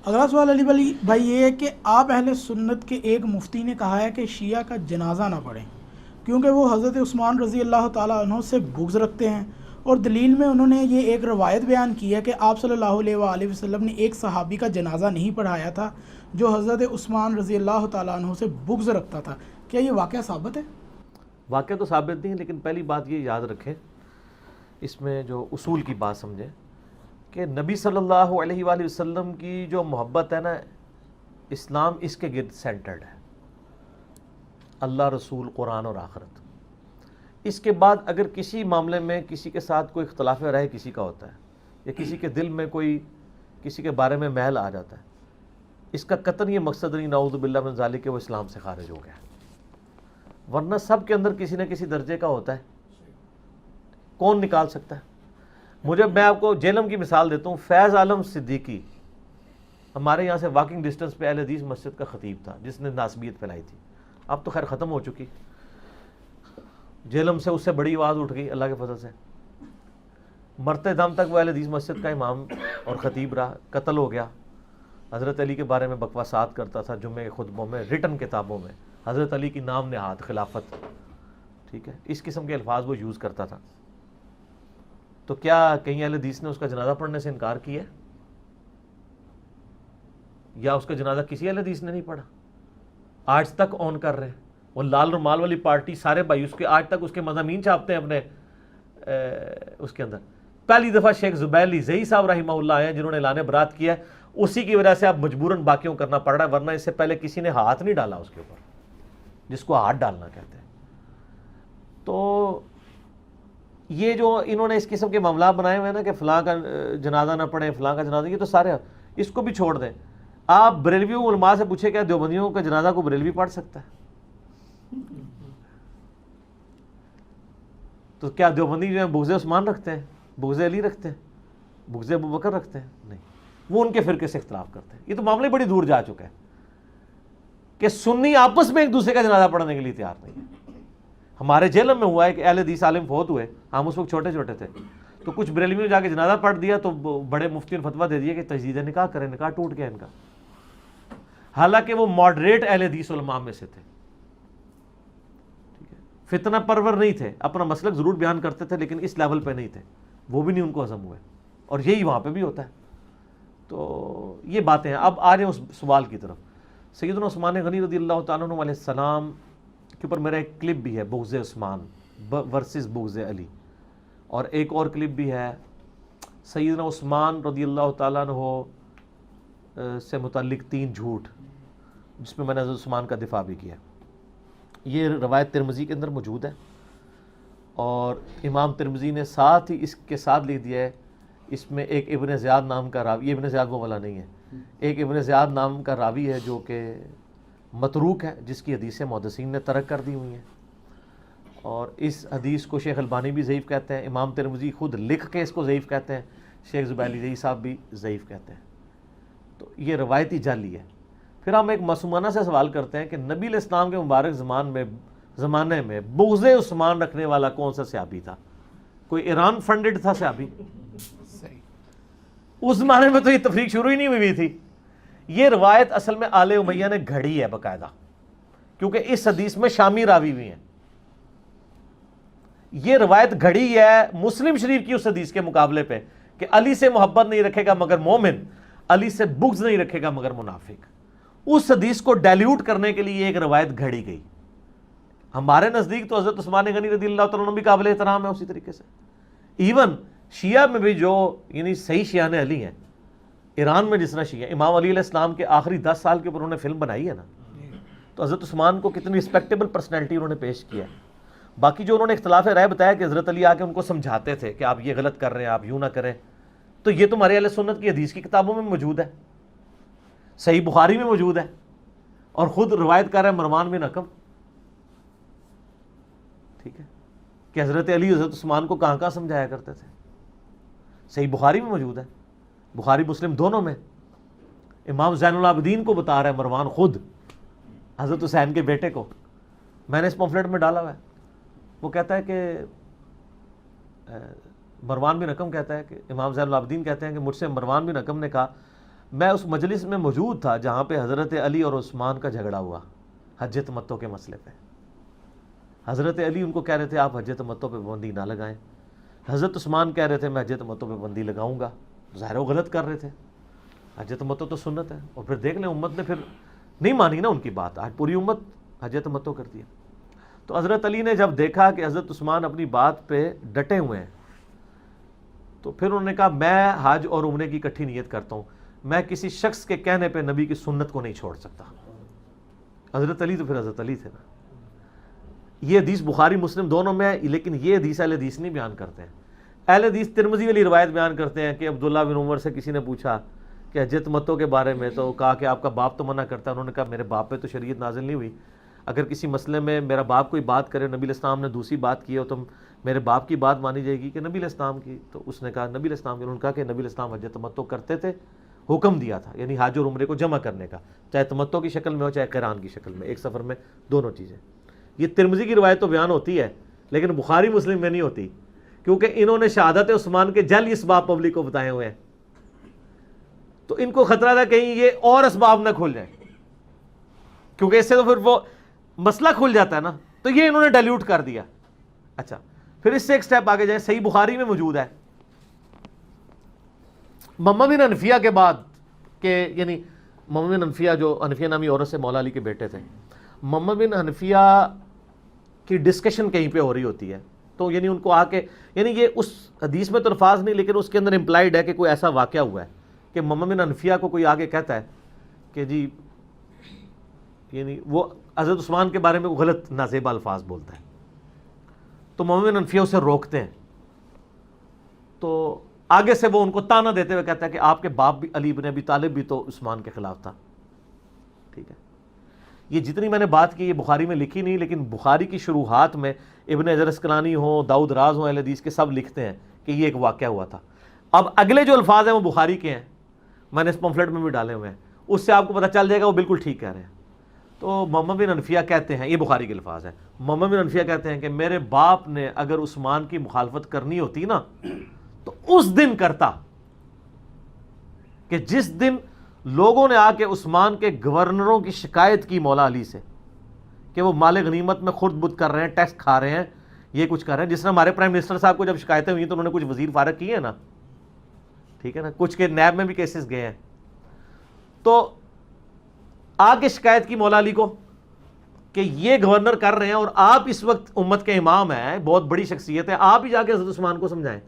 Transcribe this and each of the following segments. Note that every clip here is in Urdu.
اگلا سوال علی بھائی یہ ہے کہ آپ اہل سنت کے ایک مفتی نے کہا ہے کہ شیعہ کا جنازہ نہ پڑھیں کیونکہ وہ حضرت عثمان رضی اللہ تعالیٰ عنہ سے بغض رکھتے ہیں، اور دلیل میں انہوں نے یہ ایک روایت بیان کی ہے کہ آپ صلی اللہ علیہ وآلہ وسلم نے ایک صحابی کا جنازہ نہیں پڑھایا تھا جو حضرت عثمان رضی اللہ تعالیٰ عنہ سے بغض رکھتا تھا۔ کیا یہ واقعہ ثابت ہے؟ واقعہ تو ثابت نہیں ہے، لیکن پہلی بات یہ یاد رکھیں، اس میں جو اصول کی بات سمجھیں کہ نبی صلی اللہ علیہ وآلہ وسلم کی جو محبت ہے نا، اسلام اس کے گرد سینٹرڈ ہے، اللہ، رسول، قرآن اور آخرت۔ اس کے بعد اگر کسی معاملے میں کسی کے ساتھ کوئی اختلاف رائے کسی کا ہوتا ہے یا کسی کے دل میں کوئی کسی کے بارے میں محل آ جاتا ہے، اس کا قطعاً یہ مقصد نہیں نعوذ باللہ من ذالک کہ وہ اسلام سے خارج ہو گیا، ورنہ سب کے اندر کسی نہ کسی درجے کا ہوتا ہے، کون نکال سکتا ہے؟ میں آپ کو جہلم کی مثال دیتا ہوں۔ فیض عالم صدیقی ہمارے یہاں سے واکنگ ڈسٹنس پہ اہل حدیث مسجد کا خطیب تھا جس نے ناسبیت پھیلائی تھی، اب تو خیر ختم ہو چکی، جہلم سے اس سے بڑی آواز اٹھ گئی اللہ کے فضل سے، مرتے دم تک وہ اہل حدیث مسجد کا امام اور خطیب رہا، قتل ہو گیا، حضرت علی کے بارے میں بکواسات کرتا تھا جمعے کے خطبوں میں، ریٹن کتابوں میں، حضرت علی کی نام نہاد خلافت، ٹھیک ہے، اس قسم کے الفاظ وہ یوز کرتا تھا۔ تو کیا کہیں اہل حدیث نے اس کا جنازہ پڑھنے سے انکار کیا یا اس کا جنازہ کسی اہل حدیث نے نہیں پڑھا؟ آج تک اون کر رہے ہیں، وہ لال رومال والی پارٹی، سارے بھائی اس کے آج تک اس کے مضامین چھاپتے ہیں اپنے اس کے اندر۔ پہلی دفعہ شیخ زبیلی زئی صاحب رحمہ اللہ آئے ہیں جنہوں نے اعلان برات کیا ہے، اسی کی وجہ سے اب مجبوراً باقیوں کرنا پڑ رہا ہے، ورنہ اس سے پہلے کسی نے ہاتھ نہیں ڈالا اس کے اوپر، جس کو ہاتھ ڈالنا کہتے ہیں۔ تو یہ جو انہوں نے اس قسم کے معاملات بنائے ہوئے ہیں نا کہ فلاں کا جنازہ نہ پڑھیں، فلاں کا جنازہ، یہ تو سارے اس کو بھی چھوڑ دیں۔ آپ بریلوی علماء سے پوچھیں کیا دیوبندیوں کا جنازہ کو بریلوی پڑھ سکتا ہے؟ تو کیا دیوبندی جو ہیں بغض عثمان رکھتے ہیں، بغض علی رکھتے ہیں، بغض ابوبکر رکھتے ہیں؟ نہیں، وہ ان کے فرقے سے اختلاف کرتے ہیں۔ یہ تو معاملے بڑی دور جا چکا ہے کہ سنی آپس میں ایک دوسرے کا جنازہ پڑھنے کے لیے تیار نہیں ہے۔ ہمارے جہلم میں ہوا ہے کہ اہل حدیث عالم فوت ہوئے، ہم اس وقت چھوٹے چھوٹے تھے، تو کچھ بریلویوں نے جا کے جنازہ پڑھ دیا تو بڑے مفتی نے فتویٰ دے دیا کہ تجدید نکاح کریں، نکاح ٹوٹ گیا ان کا، حالانکہ وہ ماڈریٹ اہل حدیث علماء میں سے تھے، ٹھیک ہے، فتنہ پرور نہیں تھے، اپنا مسلک ضرور بیان کرتے تھے لیکن اس لیول پہ نہیں تھے، وہ بھی نہیں ان کو ہضم ہوئے، اور یہی وہاں پہ بھی ہوتا ہے۔ تو یہ باتیں ہیں۔ اب آ رہے ہیں اس سوال کی طرف۔ سیدنا عثمان غنی رضی اللہ تعالیٰ عنہ علیہ السلام کے اوپر میرا ایک کلپ بھی ہے، بغض عثمان ورسز بغض علی، اور ایک اور کلپ بھی ہے سیدنا عثمان رضی اللہ تعالیٰ عنہ سے متعلق 3 جھوٹ، جس میں نے حضرت عثمان کا دفاع بھی کیا۔ یہ روایت ترمذی کے اندر موجود ہے، اور امام ترمذی نے ساتھ ہی اس کے ساتھ لکھ دیا ہے، اس میں ایک ابن زیاد نام کا راوی، یہ ابن زیاد وہ والا نہیں ہے، ایک ابن زیاد نام کا راوی ہے جو کہ متروک ہے، جس کی حدیثیں محدثین نے ترک کر دی ہوئی ہیں، اور اس حدیث کو شیخ البانی بھی ضعیف کہتے ہیں، امام ترمذی خود لکھ کے اس کو ضعیف کہتے ہیں، شیخ زبیلی زئی صاحب بھی ضعیف کہتے ہیں۔ تو یہ روایتی جعلی ہے۔ پھر ہم ایک معصومانہ سے سوال کرتے ہیں کہ نبی علیہ السلام کے مبارک زمانے میں بغض عثمان رکھنے والا کون سا صحابی تھا؟ کوئی ایران فنڈڈ تھا صحابی؟ اس زمانے میں تو یہ تفریق شروع ہی نہیں ہوئی تھی۔ یہ روایت اصل میں آل امیہ نے گھڑی ہے باقاعدہ، کیونکہ اس حدیث میں شامی راوی بھی ہیں۔ یہ روایت گھڑی ہے مسلم شریف کی اس حدیث کے مقابلے پہ کہ علی سے محبت نہیں رکھے گا مگر مومن، علی سے بغض نہیں رکھے گا مگر منافق۔ اس حدیث کو ڈیلیوٹ کرنے کے لیے ایک روایت گھڑی گئی۔ ہمارے نزدیک تو حضرت عثمان غنی رضی اللہ تعالیٰ عنہ بھی قابل احترام ہے اسی طریقے سے۔ ایون شیعہ میں بھی جو یعنی صحیح شیعہ علی ہیں، ایران میں جس طرح شیعہ، امام علی علیہ السلام کے آخری 10 سال کے اوپر انہوں نے فلم بنائی ہے نا، تو حضرت عثمان کو کتنی رسپیکٹیبل پرسنالٹی انہوں نے پیش کیا ہے۔ باقی جو انہوں نے اختلاف رائے بتایا کہ حضرت علی آ کے ان کو سمجھاتے تھے کہ آپ یہ غلط کر رہے ہیں، آپ یوں نہ کریں، تو یہ تمہارے اہل سنت کی حدیث کی کتابوں میں موجود ہے، صحیح بخاری میں موجود ہے، اور خود روایت کر رہے ہیں مروان بن حکم، ٹھیک ہے، کہ حضرت علی حضرت عثمان کو کہاں کہاں سمجھایا کرتے تھے، صحیح بخاری میں موجود ہے، بخاری مسلم دونوں میں۔ امام زین العابدین کو بتا رہا ہے مروان خود، حضرت حسین کے بیٹے کو، میں نے اس پمفلٹ میں ڈالا ہوا ہے، وہ کہتا ہے کہ مروان بن حکم کہتا ہے کہ امام زین العابدین کہتے ہیں کہ مجھ سے مروان بن حکم نے کہا میں اس مجلس میں موجود تھا جہاں پہ حضرت علی اور عثمان کا جھگڑا ہوا حج تمتع کے مسئلے پہ. حضرت علی ان کو کہہ رہے تھے آپ حج تمتع پہ پابندی نہ لگائیں, حضرت عثمان کہہ رہے تھے میں حج تمتع پہ پابندی لگاؤں گا. ظاہر وہ غلط کر رہے تھے, حج تمتع تو سنت ہے. اور پھر دیکھ لیں امت نے پھر نہیں مانی نا ان کی بات, آج پوری امت حج تمتع کرتی ہے. تو حضرت علی نے جب دیکھا کہ حضرت عثمان اپنی بات پہ ڈٹے ہوئے ہیں تو پھر انہوں نے کہا میں حج اور عمرے کی اکٹھی نیت کرتا ہوں, میں کسی شخص کے کہنے پہ نبی کی سنت کو نہیں چھوڑ سکتا. حضرت علی تو پھر حضرت علی تھے نا. یہ حدیث بخاری مسلم دونوں میں ہے, لیکن یہ حدیث اہل حدیث نہیں بیان کرتے ہیں. اہل حدیث ترمذی والی روایت بیان کرتے ہیں کہ عبداللہ بن عمر سے کسی نے پوچھا کہ حج تمتع کے بارے میں, تو کہا کہ آپ کا باپ تو منع کرتا ہے. انہوں نے کہا میرے باپ پہ تو شریعت نازل نہیں ہوئی, اگر کسی مسئلے میں میرا باپ کوئی بات کرے, نبی علیہ السلام نے دوسری بات کی ہو تو میرے باپ کی بات مانی جائے گی کہ نبی علیہ السلام کی؟ تو اس نے کہا نبی علیہ السلام کی. انہوں نے کہا کہ نبی علیہ السلام حج تمتع کرتے تھے, حکم دیا تھا, یعنی حج اور عمرے کو جمع کرنے کا, چاہے تمتع کی شکل میں ہو چاہے قران کی شکل میں, ایک سفر میں دونوں چیزیں. یہ ترمذی کی روایت تو بیان ہوتی ہے لیکن بخاری مسلم میں نہیں ہوتی, کیونکہ انہوں نے شہادت عثمان کے جعلی اسباب پبلک کو بتائے ہوئے ہیں. تو ان کو خطرہ تھا کہیں یہ اور اسباب نہ کھل جائیں, کیونکہ اس سے تو پھر وہ مسئلہ کھل جاتا ہے نا. تو یہ انہوں نے ڈائلیوٹ کر دیا. اچھا, پھر اس سے ایک سٹیپ آگے جائیں, صحیح بخاری میں موجود ہے محمد بن حنفیہ کے بعد کہ یعنی محمد بن حنفیہ جو حنفیہ نامی عورت سے مولا علی کے بیٹے تھے, محمد بن حنفیہ کی ڈسکشن کہیں پہ ہو رہی ہوتی ہے. تو یعنی ان کو آ کے, یعنی یہ اس حدیث میں تو الفاظ نہیں لیکن اس کے اندر امپلائڈ ہے کہ کوئی ایسا واقعہ ہوا ہے کہ محمد بن حنفیہ کو کوئی آگے کہتا ہے کہ جی, یعنی وہ حضرت عثمان کے بارے میں غلط نازیبا الفاظ بولتا ہے, تو محمد بن حنفیہ اسے روکتے ہیں. تو آگے سے وہ ان کو تانا دیتے ہوئے کہتا ہے کہ آپ کے باپ بھی علی بن ابی طالب بھی تو عثمان کے خلاف تھا. ٹھیک ہے, یہ جتنی میں نے بات کی یہ بخاری میں لکھی نہیں, لیکن بخاری کی شروحات میں ابن حجر اسقلانی ہوں, داؤد راز ہوں, اہل حدیث کے سب لکھتے ہیں کہ یہ ایک واقعہ ہوا تھا. اب اگلے جو الفاظ ہیں وہ بخاری کے ہیں, میں نے اس پمفلٹ میں بھی ڈالے ہوئے ہیں, اس سے آپ کو پتہ چل جائے گا وہ بالکل ٹھیک کہہ رہے ہیں. تو محمد بن حنفیہ کہتے ہیں, یہ بخاری کے الفاظ ہیں, محمد بن حنفیہ کہتے ہیں کہ میرے باپ نے اگر عثمان کی مخالفت کرنی ہوتی نا تو اس دن کرتا کہ جس دن لوگوں نے آ کے عثمان کے گورنروں کی شکایت کی مولا علی سے کہ وہ مال غنیمت میں خرد بد کر رہے ہیں, ٹیکس کھا رہے ہیں, یہ کچھ کر رہے ہیں. جس طرح ہمارے پرائم منسٹر صاحب کو جب شکایتیں ہوئی تو انہوں نے کچھ وزیر فارغ کیے ہیں نا, ٹھیک ہے نا, کچھ کے نیب میں بھی کیسز گئے ہیں. تو آ کے شکایت کی مولا علی کو کہ یہ گورنر کر رہے ہیں اور آپ اس وقت امت کے امام ہیں, بہت بڑی شخصیت ہے, آپ ہی جا کے حضرت عثمان کو سمجھائیں.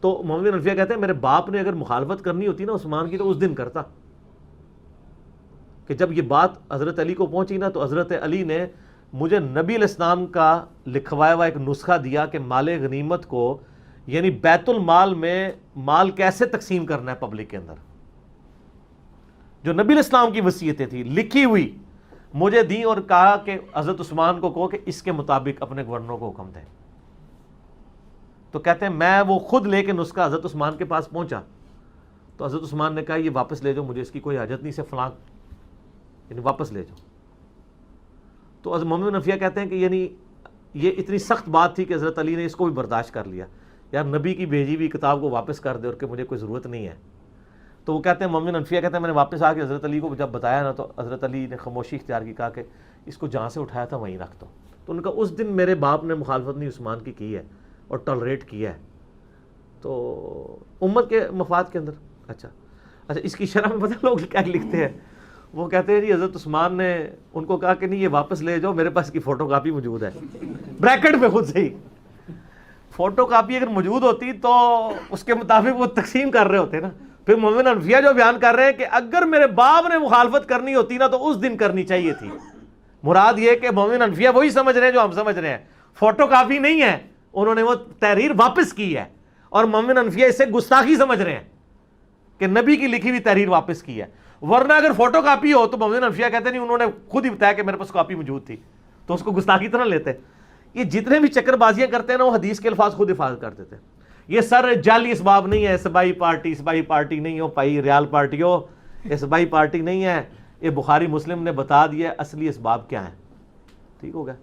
تو محمد بن حنفیہ کہتے ہیں میرے باپ نے اگر مخالفت کرنی ہوتی نا عثمان کی تو اس دن کرتا. کہ جب یہ بات حضرت علی کو پہنچی نا تو حضرت علی نے مجھے نبی علیہ السلام کا لکھوایا ہوا ایک نسخہ دیا کہ مال غنیمت کو یعنی بیت المال میں مال کیسے تقسیم کرنا ہے پبلک کے اندر, جو نبی علیہ السلام کی وصیتیں تھی لکھی ہوئی مجھے دیں, اور کہا کہ حضرت عثمان کو کہو کہ اس کے مطابق اپنے گورنروں کو حکم دیں. تو کہتے ہیں میں وہ خود لے کے نسخہ حضرت عثمان کے پاس پہنچا تو حضرت عثمان نے کہا یہ واپس لے جاؤ, مجھے اس کی کوئی حاجت نہیں, سے فلاں یعنی واپس لے جاؤ. تو حضرت محمد بن حنفیہ کہتے ہیں کہ یعنی یہ اتنی سخت بات تھی کہ حضرت علی نے اس کو بھی برداشت کر لیا, یار نبی کی بھیجی ہوئی کتاب کو واپس کر دے اور کہ مجھے کوئی ضرورت نہیں ہے. تو وہ کہتے ہیں محمد بن حنفیہ کہتے ہیں میں نے واپس آ کے حضرت علی کو جب بتایا نا تو حضرت علی نے خاموشی اختیار کی, کہا کہ اس کو جہاں سے اٹھایا تھا وہیں رکھ دو. تو ان کا اس دن میرے باپ نے مخالفت نہیں عثمان کی ہے اور ٹالریٹ کیا ہے, تو امت کے مفاد کے اندر. اچھا اس کی شرح میں پتہ لوگ کیا لکھتے ہیں, وہ کہتے ہیں جی حضرت عثمان نے ان کو کہا کہ نہیں یہ واپس لے جاؤ, میرے پاس اس کی فوٹو کاپی موجود ہے, بریکٹ میں خود سے ہی فوٹو کاپی اگر موجود ہوتی تو اس کے مطابق وہ تقسیم کر رہے ہوتے نا. پھر محمد بن حنفیہ جو بیان کر رہے ہیں کہ اگر میرے باپ نے مخالفت کرنی ہوتی نا تو اس دن کرنی چاہیے تھی. مراد یہ کہ محمد بن حنفیہ وہی سمجھ رہے ہیں جو ہم سمجھ رہے ہیں, فوٹو کاپی نہیں ہے, انہوں نے وہ تحریر واپس کی ہے, اور محمد بن حنفیہ اسے گستاخی سمجھ رہے ہیں کہ نبی کی لکھی ہوئی تحریر واپس کی ہے. ورنہ اگر فوٹو کاپی ہو تو محمد بن حنفیہ کہتے نہیں, انہوں نے خود ہی بتایا کہ میرے پاس کاپی موجود تھی, تو اس کو گستاخی طرح لیتے. یہ جتنے بھی چکر بازیاں کرتے ہیں نا وہ حدیث کے الفاظ خود حفاظت کر دیتے ہیں. یہ سر جعلی اسباب نہیں ہے, اسبائی پارٹی نہیں ہو پائی, ریال پارٹی ہو, اسبائی پارٹی نہیں ہے, یہ بخاری مسلم نے بتا دیا اصلی اسباب کیا ہیں. ٹھیک ہو گیا.